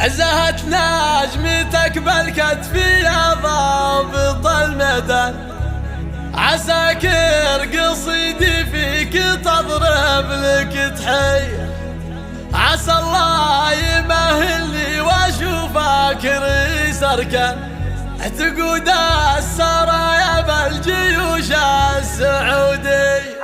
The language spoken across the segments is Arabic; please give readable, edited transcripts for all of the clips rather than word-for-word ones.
زهت نجمتك بالكتف يا ضابط الميدان، عساكر قصيدي فيك تضرب لك تحية، عسى الله يمهلني واشوفك رئيس اركان، تقود السرايا بالجيوش السعودية.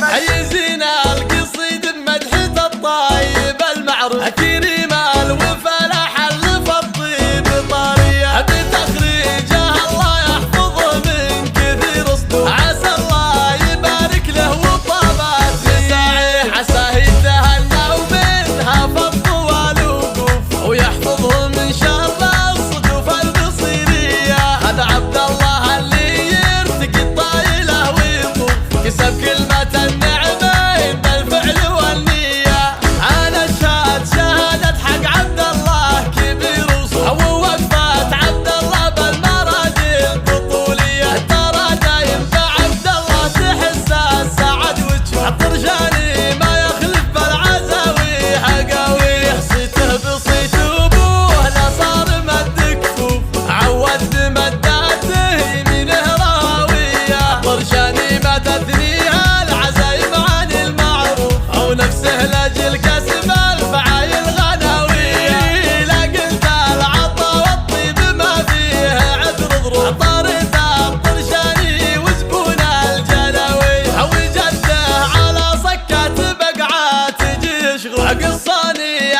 حيزينا القصيد بمدحة الطيب المعروف، كريم الوفلاح اللي في الطيب طرية، بتخريجه الله يحفظه من كثير صدور، عسى الله يبارك له وطابت مساعيه، عساه يتهنى ومنها فض والوقوف، ويحفظه من شر الصدوف البصيرية. هذا عبد الله اللي يرتقي الطايلة ويطوف، كسب كلمة النعمين بالفعل والنية. أنا أشهد شهادة حق عبد الله كبير وصوف، ووقفة عبد الله بالمراجل البطولية، ترى دايم بعبد الله تحس السعد وتشوف، الطرشاني ما يخلف بالعزاوي حقاوي، صيته بصيت أبوه لا صار مد كفوف، عود مداته يمينه راوية، الطرشاني ما تثنيها ونفسه لاجل كسب الفعايل غناوية، لا قلت العطا والطيب ما فيه عذر ظروف، طارت الطرشاني وزبون الجلاوي، وجده على صكة بقعة تجي شغل، قصاني